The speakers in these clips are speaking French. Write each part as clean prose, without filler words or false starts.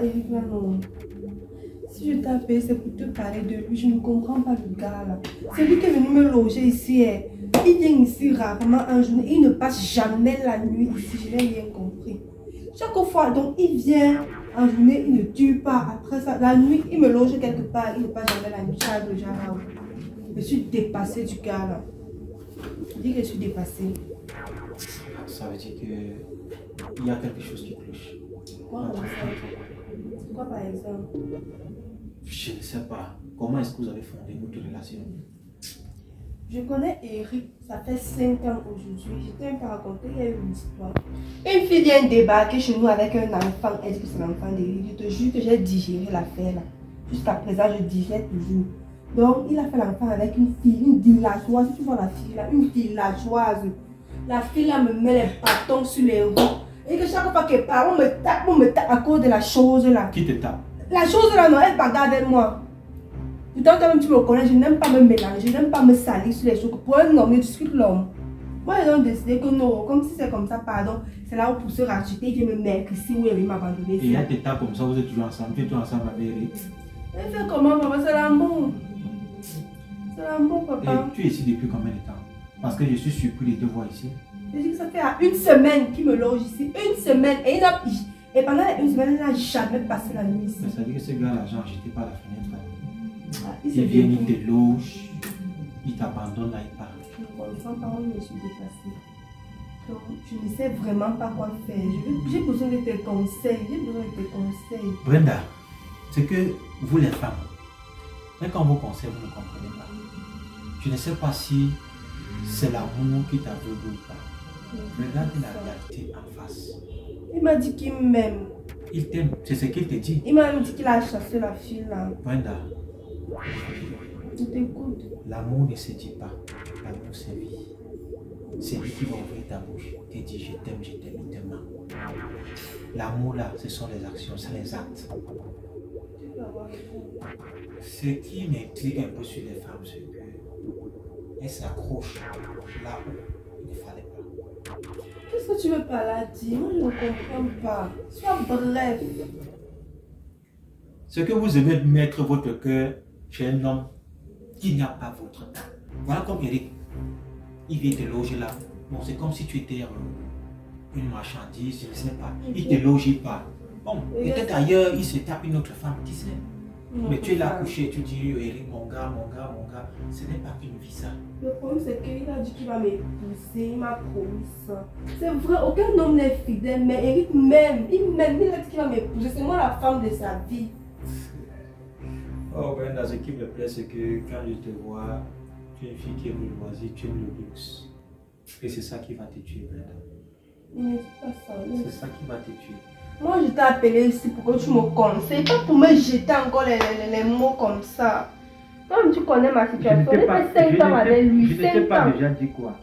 Eric, là, non. Si je t'appelle, c'est pour te parler de lui. Je ne comprends pas le gars, là. C'est lui qui est venu me loger ici. Il vient ici rarement en journée. Il ne passe jamais la nuit ici. Je n'ai rien compris. Chaque fois, donc, il vient en journée, il ne tue pas. Après ça, la nuit, il me loge quelque part. Il ne passe jamais la nuit. Déjà, là. Je suis dépassée du gars, là. Je dis que je suis dépassée. Ça veut dire qu'il y a quelque chose qui cloche. Quoi, quoi, par exemple? Je ne sais pas. Comment est-ce que vous avez fondé votre relation? Je connais Eric, ça fait 5 ans aujourd'hui. Je t'ai pas raconté, il y a eu une histoire. Une fille vient débarquer chez nous avec un enfant. Elle dit que c'est l'enfant d'Eric. Je te jure que j'ai digéré l'affaire là. Jusqu'à présent, je digère toujours. Donc, il a fait l'enfant avec une fille, une villageoise. Tu vois la fille là, une villageoise. La fille là me met les bâtons sur les roues. Et que chaque fois qu'elle parle, on me tape à cause de la chose là. Qui te tape? La chose là, non, elle bagarre avec moi. Pourtant, toi-même, tu me connais, je n'aime pas me mélanger, je n'aime pas me salir sur les choses. Pour un homme, je discute l'homme. Moi, ils ont décidé que non, comme si c'est comme ça, pardon, c'est là où pour se racheter, il vient me mettre ici où il m'abandonner. Et il y a des tapes comme ça, vous êtes toujours ensemble, tu es toujours ensemble avec Eric. Elle fait comment, papa? C'est l'amour. C'est l'amour, papa. Et tu es ici depuis combien de temps? Parce que je suis surpris de te voir ici. Je dis que ça fait à 1 semaine qu'il me loge ici. 1 semaine. Et pendant les 1 semaine, il n'a jamais passé la nuit ici. Ça veut dire que ce gars, l'argent jeté par la fenêtre. Ah, il vient, il te loge, il t'abandonne là, il part. Je ne comprends pas où je suis dépassée. Donc, je ne sais vraiment pas quoi faire. J'ai besoin de tes conseils. J'ai besoin de tes conseils. Brenda, c'est que vous les femmes, mais quand vous conseillez, vous ne comprenez pas. Je ne sais pas si c'est l'amour qui t'aveugle ou pas. Regarde la réalité en face. Il m'a dit qu'il m'aime. Il t'aime, c'est ce qu'il te dit. Il m'a dit qu'il a chassé la fille là. Brenda, je t'écoute. L'amour ne se dit pas, l'amour se vit. C'est lui qui va ouvrir ta bouche, te dit je t'aime, il t'aime. L'amour là, ce sont les actions, c'est les actes. Ce qui m'intrigue un peu sur les femmes, c'est qu'elles s'accrochent là où il ne fallait pas. Qu'est-ce que tu veux par là dire? Moi je ne comprends pas. Sois bref. Ce que vous aimez mettre votre cœur chez un homme qui n'a pas votre temps. Voilà comme Eric. Il vient te loger là. Bon, c'est comme si tu étais une marchandise, je ne sais pas. Il ne te loge pas. Bon, peut-être ailleurs, il se tape une autre femme, qui sait. Mais tu es là couché, tu dis, Eric, mon gars. Ce n'est pas qu'une vie ça. Le problème, c'est qu'il a dit qu'il va m'épouser, il m'a promis ça. C'est vrai, aucun homme n'est fidèle, mais Eric m'aime. Il a dit qu'il va m'épouser. C'est moi la femme de sa vie. Oh, Brenda, ce qui me plaît, c'est que quand je te vois, tu es une fille qui aime le loisir, tu aimes le luxe. Et c'est ça qui va te tuer, Brenda. Il ne dit pas ça. C'est ça qui va te tuer. Moi, je t'ai appelé ici pour que tu me conseilles, pas pour me jeter encore les mots comme ça. Comme tu connais ma situation, j'ai fait 5 ans avec lui. Je ne t'ai pas déjà dit quoi.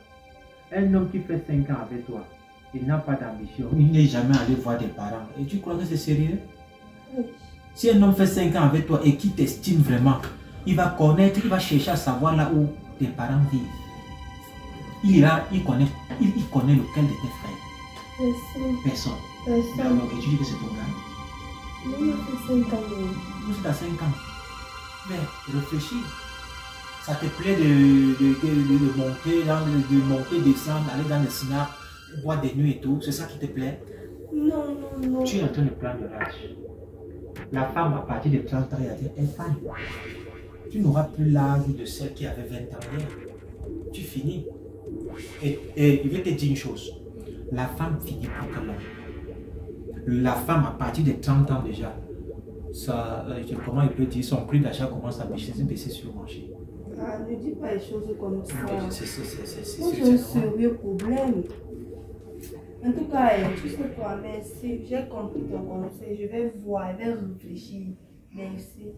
Un homme qui fait 5 ans avec toi, il n'a pas d'ambition. Il n'est jamais allé voir tes parents. Et tu crois que c'est sérieux? Oui. Si un homme fait 5 ans avec toi et qui t'estime vraiment, il va connaître, il va chercher à savoir là où tes parents vivent. Il connaît lequel de tes frères. Personne. Alors, et tu dis que c'est ton gars? Non, il a fait 5 ans. Vous êtes à 5 ans. Mais réfléchis. Ça te plaît de monter, descendre, aller dans le snaps, boire des nuits et tout. C'est ça qui te plaît? Non. Tu es en train de prendre de l'âge. La femme, à partir de 30 ans, elle faille. Tu n'auras plus l'âge de celle qui avait 20 ans hier. Tu finis. Et je vais te dire une chose. La femme finit plus que l'homme. La femme, à partir de 30 ans déjà, ça, comment il peut dire, son prix d'achat commence à baisser sur le marché. Ah, ne dis pas les choses comme ça. C'est un sérieux problème. En tout cas, tu sais quoi, merci. J'ai compris ton conseil. Je vais voir, je vais réfléchir. Merci.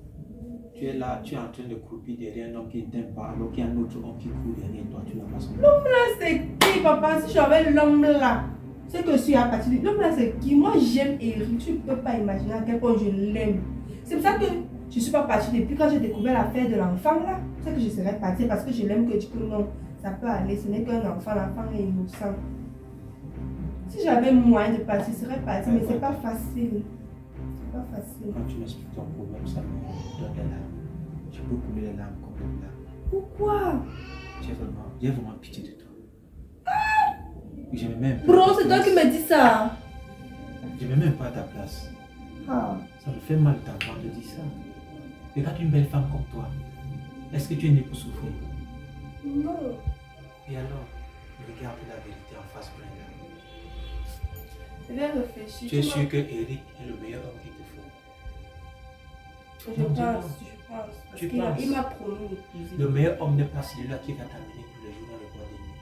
Tu es là, tu es en train de couper derrière un homme qui ne t'aime pas, alors qu'il y a un autre homme qui court derrière toi, tu n'as pas son. L'homme là, c'est qui, papa? Si j'avais l'homme là, c'est que je suis à partir de l'homme là, c'est qui? Moi, j'aime Eric. Tu ne peux pas imaginer à quel point je l'aime. C'est pour ça que je ne suis pas partie depuis quand j'ai découvert l'affaire de l'enfant là. C'est que je serais partie parce que je l'aime, que du coup, non, ça peut aller. Ce n'est qu'un enfant, l'enfant est innocent. Si j'avais moyen de partir, je serais partie, mais c'est pas facile. pas facile. Quand tu m'expliques ton problème, ça me donne des larmes. Je peux couler les larmes comme des larmes. Pourquoi? J'ai vraiment pitié de toi. Je me mets un peu Bro, c'est toi qui me dis ça. Je me mets un peu à ta place. Ah. Ça me fait mal d'entendre dire ça. Regarde une belle femme comme toi. Est-ce que tu es né pour souffrir? Non. Et alors, regarde la vérité en face, Brenda. Je vais réfléchir. Tu es sûr que Eric est le meilleur homme qu'il te faut? Je pense. Parce Tu qu'il penses? il m'a promis d'épouser. Le meilleur homme n'est pas celui-là qui va t'amener tous les jours dans le bois de nuit.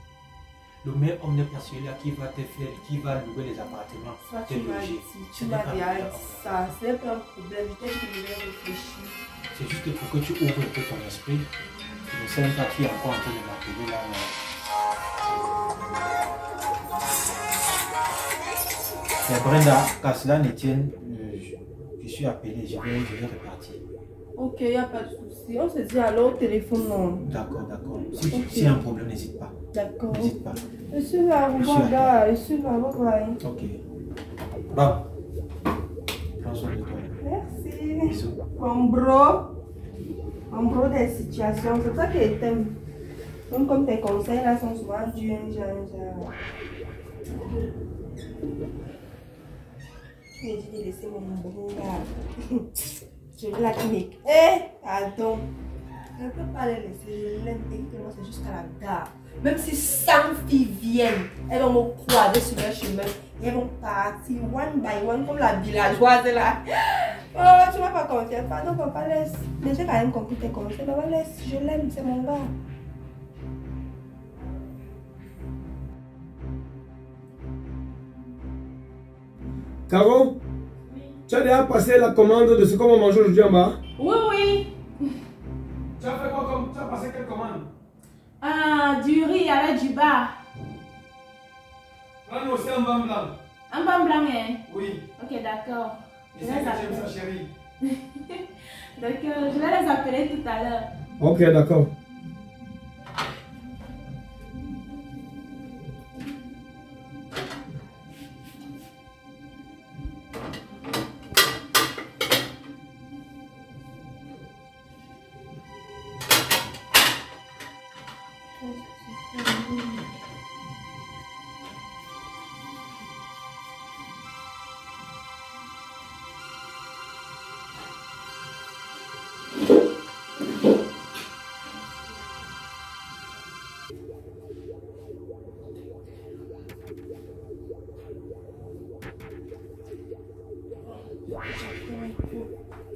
Le meilleur homme n'est pas celui-là qui va te faire, qui va louer les appartements, Ça, te tu m'as loger. dit. Ce Tu n'est m'as pas le dit meilleur homme. ça. Ce n'est pas un problème. Je t'ai dit que je vais réfléchir. C'est juste pour que tu ouvres un peu ton esprit. Je ne sais même pas qui est encore en train de m'appeler là. Mais Brenda, qu'à cela ne tienne, je suis appelé, je vais repartir. Ok, il n'y a pas de souci. On se dit alors au téléphone, non. D'accord, d'accord. Ok. Si y a un problème, n'hésite pas. D'accord. N'hésite pas. Je suis là, Je suis regarde. Je suis là, bye. Ok. Bon. Prends soin de toi. Merci. Bisous. En bro des situations, c'est ça que t'aimes. Donc comme tes conseils là sont souvent durs, genre. Je me dis de laisser mon bro là. Je vais la clinique. Pardon. Je ne peux pas les laisser, je l'aime évidemment, c'est jusqu'à la gare. Même si 100 filles viennent, elles vont me croiser sur leur chemin et elles vont partir one by one comme la villageoise là. Oh, tu m'as pas confiance. Pardon, papa, laisse. Mais j'ai quand même compris tes conseils. Papa, laisse. Je l'aime, c'est mon gars. Caro, tu as déjà passé la commande de ce qu'on va manger aujourd'hui en bas? Oui, oui. Tu as fait quoi comme... Tu as passé quelle commande? Du riz avec du bar. Prends aussi un vin blanc. Un pain blanc, hein? Oui. Ok, d'accord. Je sais que j'aime ça, chérie. D'accord, je vais les appeler tout à l'heure. Ok, d'accord.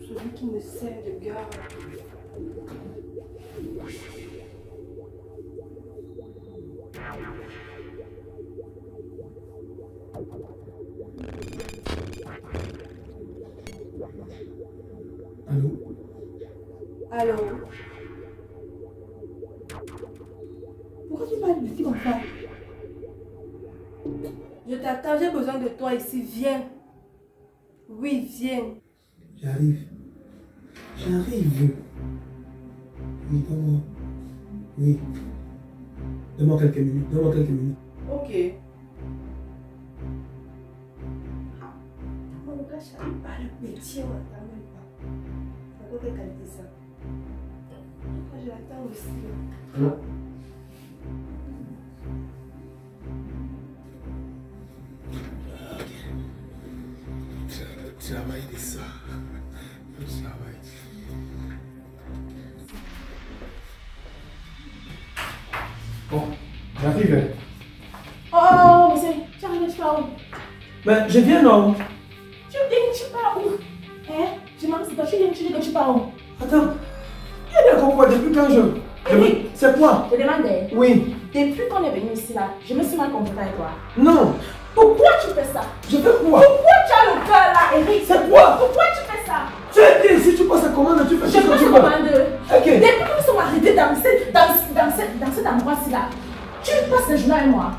Celui qui me sert de gars. Allô? Allô? Pourquoi tu parles ici comme ça? Je t'attends, j'ai besoin de toi ici, viens. Oui, viens. J'arrive. J'arrive. Oui, donne-moi. Oui. Donne-moi quelques minutes. Donne-moi quelques minutes. Ok. Oh, le gars, je n'arrive pas à le métier, on n'attend même pas. C'est quoi quelle qualité ça? Pourquoi je l'attends aussi là? Allô? Le travail de ça. Le travail. Bon, j'arrive. Oh, monsieur, tu arrives, tu pars où? Mais je viens non? Tu pars où? Hein? Je m'en sais pas, tu viens, tu dis que tu pars où? Attends. Il y a des quoi depuis quand Oui. C'est quoi? Je demandais. Oui. Depuis qu'on est venu ici là, je me suis mal comportée avec toi. Non. Pourquoi tu fais ça? Je fais quoi? Pourquoi tu as le cœur là, Eric? C'est quoi? Pourquoi tu fais ça? Tu es bien, si tu passes la commande, tu fais Je ce que peux tu te veux. commander. Ok. Depuis que nous sommes arrivés dans cet endroit-ci là, tu passes les journées avec moi.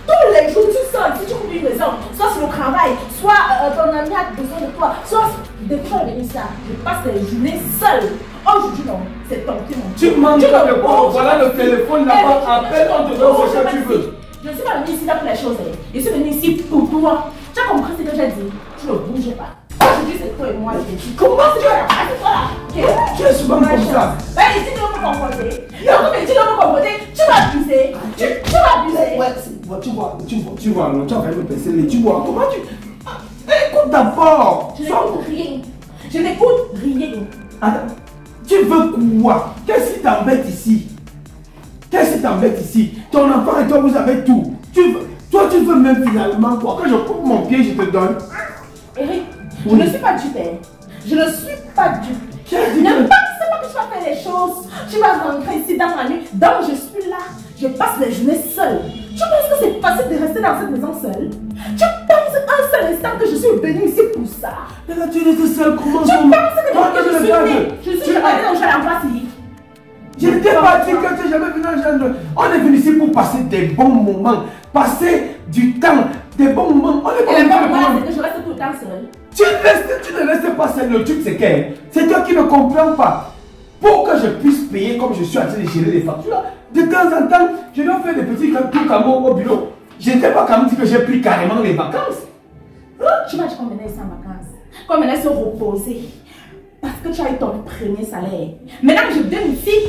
Tous les jours, tu sors, si tu trouves une maison, soit sur le travail, soit ton ami a besoin de toi, soit depuis qu'on est venu ça, je passe les journées seule. Aujourd'hui, non, c'est ton qui m'en Tu manques de quoi? Voilà le téléphone là-bas. Appelle, on te donne ce que tu veux. Je ne suis pas venue ici là pour les choses. Je suis venue ici pour toi. Tu as compris ce que j'ai dit? Tu ne bouges pas. Aujourd'hui, c'est toi et moi, j'ai dit. Comment tu vas là? Tu es souvent comme ça. Ben, ici, tu vas me comporter. Donc, mais tu vas me comporter, tu vas abuser. Tu vas abuser. Ouais, tu vois, tu vas me passer les. Tu vois, comment tu. Écoute d'abord. Je n'écoute rien. Je n'écoute rien. Attends, tu veux quoi? Qu'est-ce qui t'embête ici? Qu'est-ce qui t'embête ici? Ton enfant et toi, vous avez tout. Toi, tu veux même finalement quoi? Quand je coupe mon pied, je te donne. Eric, je ne suis pas dupe. Je ne suis pas dupe. Ne pense pas que tu vas faire les choses. Tu vas rentrer ici dans la nuit. Donc je suis là. Je passe les journées seule. Tu penses que c'est facile de rester dans cette maison seule? Tu penses un seul instant que je suis venue ici pour ça? Mais là, tu étais seule. Comment tu penses que je suis venue? Je suis allée dans le jardin ici. Je ne t'ai pas dit que tu n'es jamais venu dans le jardin. On est venu ici pour passer des bons moments. Passer du temps. Des bons moments. On est Et les bons moments, c'est que je reste tout le temps seule. Tu ne restes pas seul. Le truc, c'est que c'est toi qui ne comprends pas. Pour que je puisse payer comme je suis en train de gérer les factures, de temps en temps, je dois faire des petits trucs à moi au bureau. Je n'étais pas quand même dit que j'ai pris carrément les vacances. Tu m'as dit qu'on venait ici en vacances. Qu'on venait se reposer. Parce que tu as eu ton premier salaire. Maintenant que je viens ici,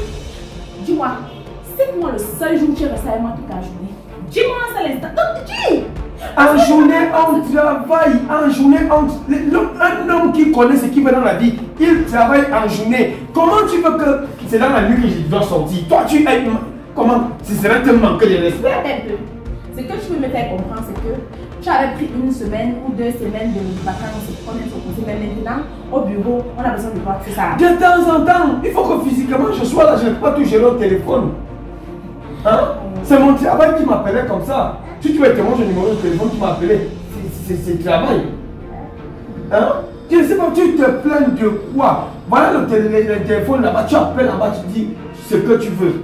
dis-moi, c'est moi le seul jour où tu es resté avec moi toute la journée. Dis-moi un seul instant. Donc, dis! En journée, on travaille. En journée, un homme qui connaît ce qu'il veut dans la vie, il travaille en journée. Comment tu veux que c'est dans la nuit que je dois sortir? Toi, tu es. Comment? Ce serait te manquer de respect. Un peu. Ce que tu veux me faire comprendre, c'est que tu avais pris une semaine ou 2 semaines de vacances pour qu'on ait se poser. Mais maintenant, au bureau, on a besoin de voir tout ça. De temps en temps, il faut que physiquement je sois là. Je ne peux pas tout gérer au téléphone. Hein? C'est mon travail qui m'appelait comme ça. Si tu veux te montrer le numéro de téléphone qui m'a appelé, c'est le travail. Hein? Tu ne sais pas, tu te plains de quoi? Voilà le téléphone là-bas, tu appelles là-bas, tu dis ce que tu veux.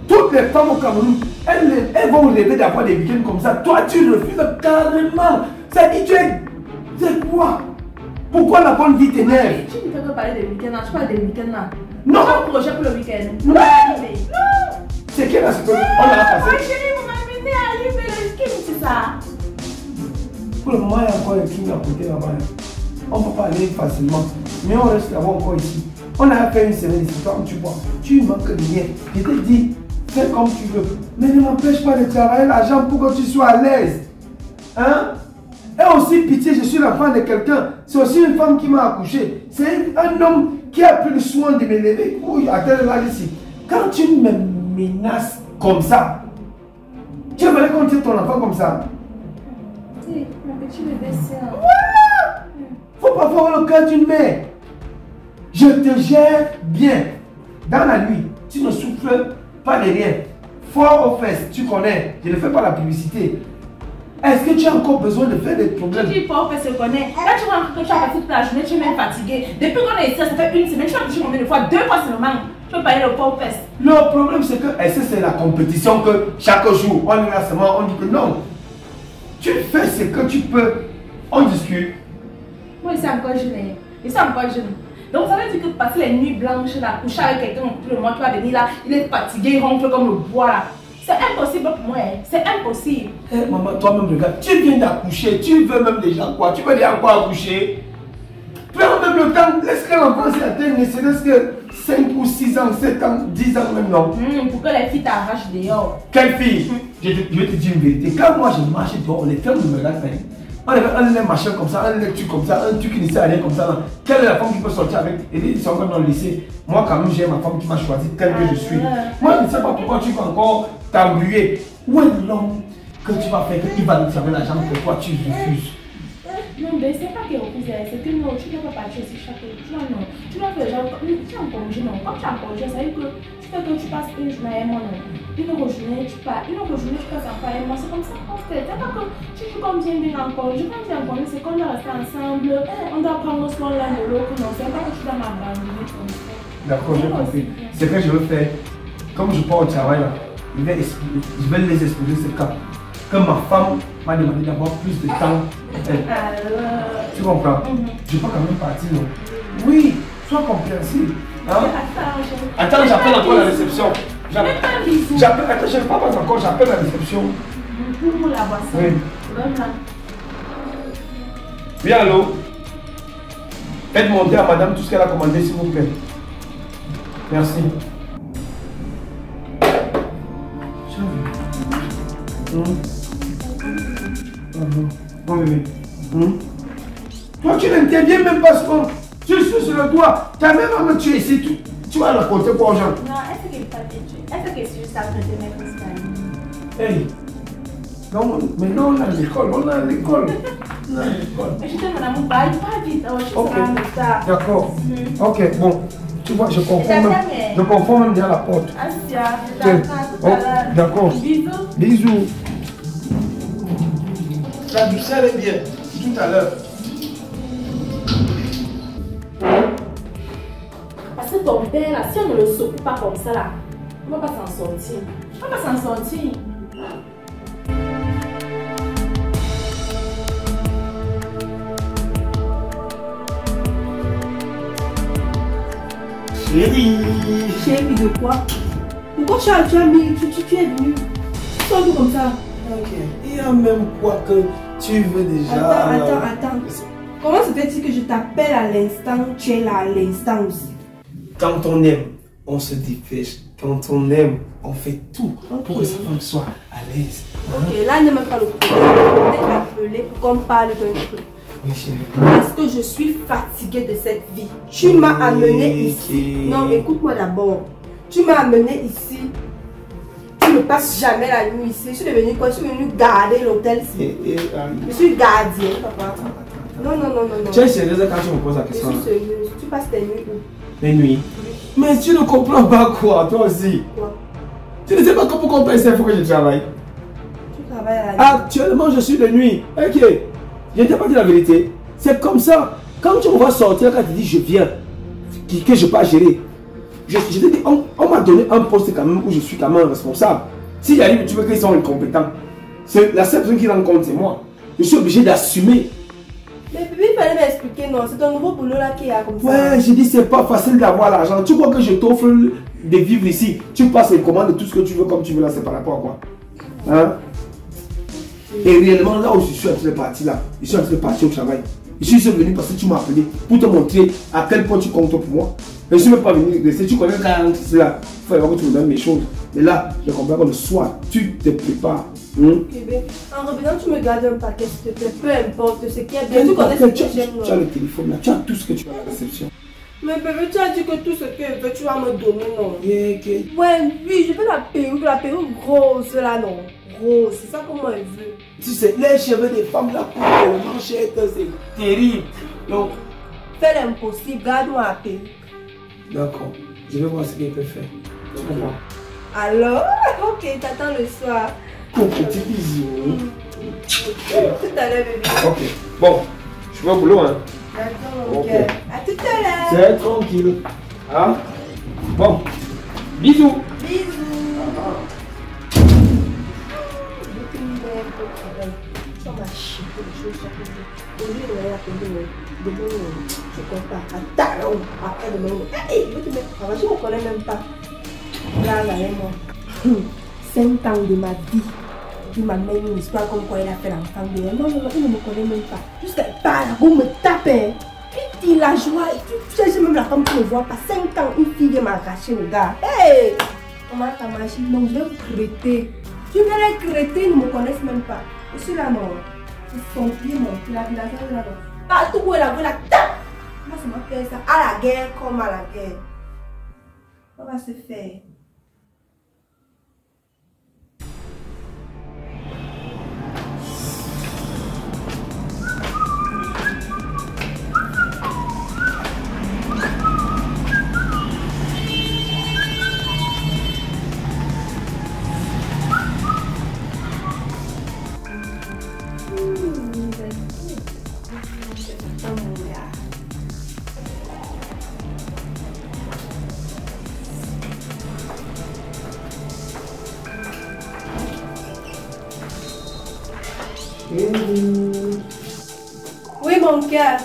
Toutes les femmes au Cameroun, elles vont rêver d'avoir des week-ends comme ça. Toi, tu refuses carrément. Ça dit, tu es. C'est quoi? Pourquoi la bonne vie t'énerve? Tu ne fais pas parler des week-ends là, tu parles des week-ends là. Non! Tu as un projet pour le week-end. Non! C'est quelle la situation? On l'a passé. Ma chérie, vous m'avez arrivé le ski, c'est ça. Pour le moment, il y a encore un crime à côté là-bas. On ne peut pas aller facilement. Mais on reste là-bas encore ici. On a fait une semaine ici, comme tu vois. Tu manques de rien. Je te dis, fais comme tu veux. Mais ne m'empêche pas de travailler l'argent pour que tu sois à l'aise. Hein? Et aussi, pitié, je suis l'enfant de quelqu'un. C'est aussi une femme qui m'a accouché. C'est un homme qui a pris le soin de m'élever. Oui, attends là ici. Quand tu me menaces comme ça, tu aimerais qu'on tire ton enfant comme ça? Si, ma petite bébé, c'est un... Voilà! Faut pas avoir le cœur d'une mère. Je te gère bien. Dans la nuit, tu ne souffles pas de rien. Fort aux fesses, tu connais. Je ne fais pas la publicité. Est-ce que tu as encore besoin de faire des problèmes? Tu dis fort aux fesses, je connais. Là, tu vois que tu as passé toute la journée, tu es même fatigué. Depuis qu'on est ici, ça fait une semaine. Tu as touché combien de fois? 2 fois seulement. Tu peux parler le fort aux fesses. Le problème, c'est que est-ce que c'est la compétition que chaque jour, on est là seulement, on dit que non. Tu fais ce que tu peux. On discute. Moi, c'est encore jeune. Et c'est encore jeune. Donc, ça veut dire que passer les nuits blanches là, coucher avec quelqu'un tout le mois, tu vas venir là, il est fatigué, il ronfle comme le bois là. C'est impossible pour moi, hein. C'est impossible. Hey, maman, toi-même, regarde, tu viens d'accoucher, tu veux même déjà quoi? Tu veux déjà encore accoucher? Prends même le temps, laisse que l'enfant s'atteigne, ne serait-ce que 5 ou 6 ans, 7 ans, 10 ans même, non? Pour que les filles t'arrachent dehors. Quelle fille? Je vais te dire une vérité. Quand moi je marche dehors, les femmes me regardent. On avait un machin comme ça, un lecture comme ça, un truc qui ne sert à rien comme ça. Là. Quelle est la femme qui peut sortir avec? Et ils sont encore dans le lycée. Moi, quand même, j'ai ma femme qui m'a choisi telle que je suis. Moi, je ne sais pas pourquoi tu vas encore t'embrouiller. Où est l'homme que tu vas faire qu'il va nous servir l'argent pour toi tu refuses? Non, mais c'est pas qu'il refuse, c'est que non, tu ne dois pas partir aussi chaque jour. Non, tu dois faire genre, tu es en congé, non. Quand tu es en congé, ça veut dire que tu fais que tu passes une journée avec moi, non. Une autre journée, tu pars. Une autre journée, tu passes encore avec moi. C'est comme ça qu'on fait. C'est pas que tu joues comme bien en congé. Quand tu es en congé, c'est qu'on doit rester ensemble. On doit prendre soin l'un de l'autre. Non, c'est pas que tu dois m'abandonner comme ça. D'accord, j'ai compris. C'est que je veux faire. Comme je pars au travail, là, je vais les exposer ce cas. Que ma femme m'a demandé d'avoir plus de temps. Tu comprends? Je peux quand même partir, non? Oui, sois compréhensible. Hein? Attends, j'appelle encore la réception. J'appelle, attends, je ne parle pas encore, j'appelle la réception. Pour la boisson. Oui. Bonne là. Oui, allô? Faites monter à madame tout ce qu'elle a commandé, s'il vous plaît. Merci. Bon bébé. Toi, tu n'interviens même pas souvent. Tu suis sur le toit. Tu as même à me tuer ici. Tu vas raconter quoi aux gens? Non, est-ce qu'il n'est pas tué? Est-ce que c'est juste à traiter mes cristals? Hey. Non, mais non, on a l'école. On a l'école. Mais je te mon amour, parle pas vite. Oh, je suis ça. D'accord. Ok, bon. Tu vois, je confonds même déjà la porte. Asia, d'accord. Bisous. Bisous. La douceur est bien. Tout à l'heure. Parce que ton père, là, si on ne le secoue pas comme ça, là, on ne va pas s'en sortir. On ne va pas s'en sortir. Chérie. Chérie de quoi? Pourquoi tu es venu? Sors tout comme ça. Ok. Il y a même quoi que tu veux déjà. Attends. Comment se fait-il que je t'appelle à l'instant, tu es là à l'instant aussi? Quand on aime, on se dépêche. Quand on aime, on fait tout pour que sa femme soit à l'aise. Ok, là ne me pas le problème. Je vais t'appeler pour qu'on parle d'un truc. Oui, chérie. Parce que je suis fatiguée de cette vie. Tu m'as amené ici. Non, écoute-moi d'abord. Tu m'as amené ici. Tu ne passes jamais la nuit ici. Je suis devenue quoi? Je suis venue garder l'hôtel ici. Je suis gardien, papa. Non. Tu es sérieuse quand tu me poses la Je question? suis sérieuse. Tu passes tes nuits où? Les nuits. Mais tu ne comprends pas quoi, toi aussi? Quoi? Tu ne sais pas comment on paye ça, il faut que je travaille. Tu travailles à la nuit. Actuellement, je suis de nuit. Ok. Je ne t'ai pas dit la vérité. C'est comme ça. Quand tu me vois sortir, quand tu dis je viens, que je peux gérer, je te dis, on m'a donné un poste quand même où je suis quand même responsable. Si j'arrive, tu veux qu'ils sont incompétents. C'est la seule personne qui rend compte, c'est moi. Je suis obligé d'assumer. Mais bébé, il fallait m'expliquer, non. C'est un nouveau boulot là qui a comme ça. Ouais, j'ai dit, c'est pas facile d'avoir l'argent. Tu crois que je t'offre de vivre ici? Tu passes et commandes tout ce que tu veux comme tu veux là, c'est par rapport à quoi? Hein? Et réellement, là où je suis en train de partir là, je suis en train de partir au travail. Je suis venu parce que tu m'as appelé pour te montrer à quel point tu comptes pour moi. Mais je ne suis même pas venu rester. Tu connais quand c'est là, il faut que tu me donnes mes choses. Et là, je comprends que le soir, tu te prépares. Bébé, en revenant, tu me gardes un paquet, s'il te plaît. Peu importe ce qu'il y a bien. Tu connais ce que j'aime. Tu as le téléphone là, tu as tout ce que tu veux à la réception. Mais bébé, tu as dit que tout ce que veux, tu vas me donner, non? Ok. Ouais, oui, je veux la perruque rose là, non? Rose, c'est ça comment elle veut. Tu sais, les cheveux des femmes là, pour les manchettes, c'est terrible. Donc, fais l'impossible, garde-moi la perruque. D'accord, je vais voir ce qu'elle peut faire. Tu comprends? Alors, ok, t'attends le soir. Ton petit bisou. Tout à l'heure, bébé. Ok, bon, je vais au boulot, hein. D'accord, mon Ok. cœur. À tout à l'heure. C'est tranquille. Hein? Bon, bisous. Bisous. On m'a chippé les choses chaque jour. Au lieu de aller appeler demain, je ne compte pas. Attends, après demain, hey, je vais te mettre au travail. Je ne me connais même pas. Là, moi. 5 ans de ma vie. Il m'a même une histoire comme quoi il a fait l'enfant de elle. Non, il ne me connaît même pas. Jusqu'à pas là, vous me tapez. Puis il a joie. Tu sais, même la femme qui ne me voit pas. 5 ans, une fille vient m'arracher le gars. Hey! Comment ta machine? Non, je vais me crêter. Tu viens les crêter, ils ne me connaissent même pas. Je suis là, non. Ils sont pieds, mon pied, la village là. Partout où elle a vu la tape. Moi, ça m'a fait ça. À la guerre comme à la guerre. Ça va se faire. Oui, mon cœur.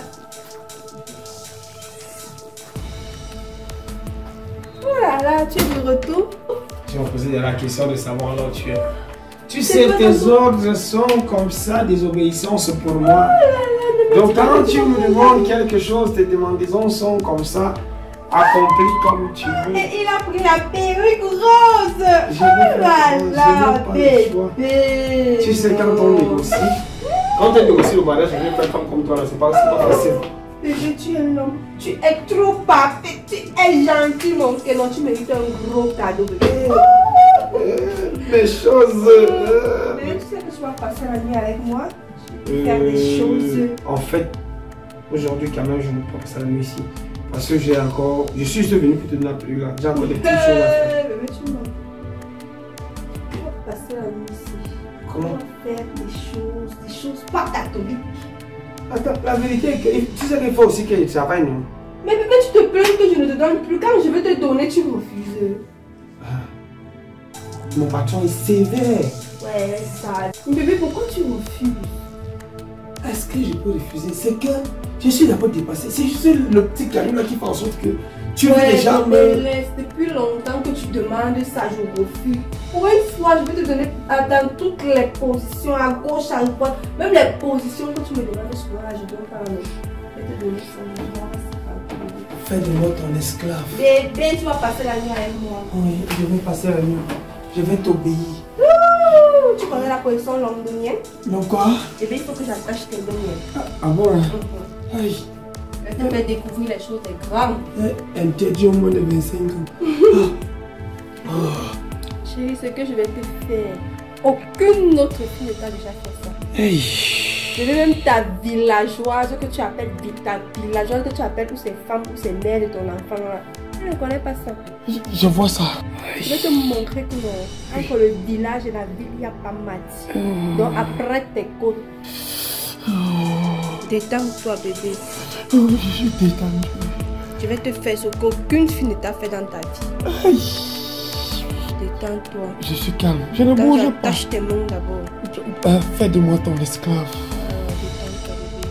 Oh là là, tu es de retour? Tu m'as posé la question de savoir là où tu es. Tu C'est sais, pas tes comme- ordres sont comme ça, désobéissance pour moi. Oh là là, ne Donc quand tu me demandes quelque chose, tes demandaisons sont comme ça, accomplies comme tu veux. Et il a pris la perruque rose. Je vais faire rose, je Voilà, n'ai pas le choix. bébé. Tu sais, quand on négocie, quand on négocie le mariage, je vais faire comme toi, là, c'est pas facile. Bébé, tu es un homme. Tu es trop parfait. Tu es gentil, mon cœur. Non, tu mérites un gros cadeau, bébé. Les choses. Bébé, tu sais que tu vas passer la nuit avec moi. Faire des choses. En fait, aujourd'hui, quand même, je ne peux pas passer la nuit ici. Parce que j'ai encore. Je suis juste venu pour te donner la plus là. J'ai encore des petites choses à faire. Bébé, tu m'as. Tu vas passer la nuit ici. Comment? Tu vas faire des choses pas catholiques. Attends, la vérité est que tu sais qu'il faut aussi que je travaille, non? Mais bébé, tu te plains que je ne te donne plus. Quand je vais te donner, tu refuses. Mon patron est sévère. Ouais, ça. Mais bébé, pourquoi tu refuses? Est-ce que je peux refuser? C'est que je suis d'abord dépassé. C'est juste le petit caillou là qui fait en sorte que tu veux déjà me. Laisse, depuis longtemps que tu demandes ça, je refuse. Pour une fois, je vais te donner dans toutes les positions, à gauche, à droite, même les positions que tu me demandes souvent, là, je ne donne pas la même. Je vais te donner ça. Fais de moi ton esclave. Bébé, tu vas passer la nuit avec moi. Oui, je vais passer la nuit. Je vais t'obéir. Tu connais la position londonienne? Donc quoi? Bébé, il faut que j'attache tes lommières. Ah bon? Aïe. Je vais te faire découvrir les choses des grands. Interdit au moins de 25 ans. Chérie, ce que je vais te faire, aucune autre fille ne t'a déjà fait ça. Hey. Je vais même ta villageoise que tu appelles ta villageoise que tu appelles pour ses femmes, pour ses mères de ton enfant là. Elle ne connaît pas ça. Je vois ça. Je vais te montrer que non, entre le village et la ville, il n'y a pas mati. Donc après tes côtes. Détends-toi bébé. Je suis détendu. Je vais te faire ce qu'aucune fille ne t'a fait dans ta vie. Aïe. Détends-toi. Je suis calme. Je ne bouge pas. Tâche tes mains d'abord. Fais de moi ton esclave. Détends-toi bébé.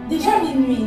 Déjà minuit.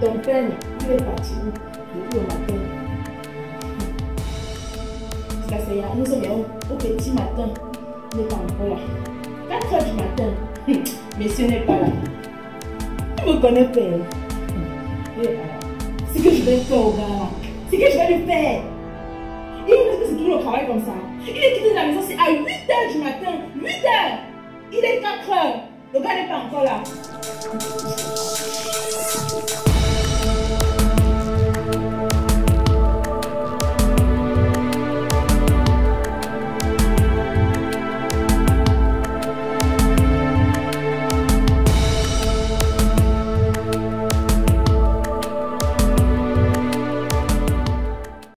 Ton père, il est parti depuis le matin. Ça c'est là, nous sommes au petit matin. Il n'est pas encore là. 4 heures du matin. Monsieur n'est pas là. Il me connaît pas. Il est pas là. C'est que je vais faire au gars. C'est que je vais lui faire. Il me dit que c'est toujours le travail comme ça. Il est quitté de la maison, c'est à 8 heures du matin. 8 heures. Il est 4 heures. Le gars n'est pas encore là.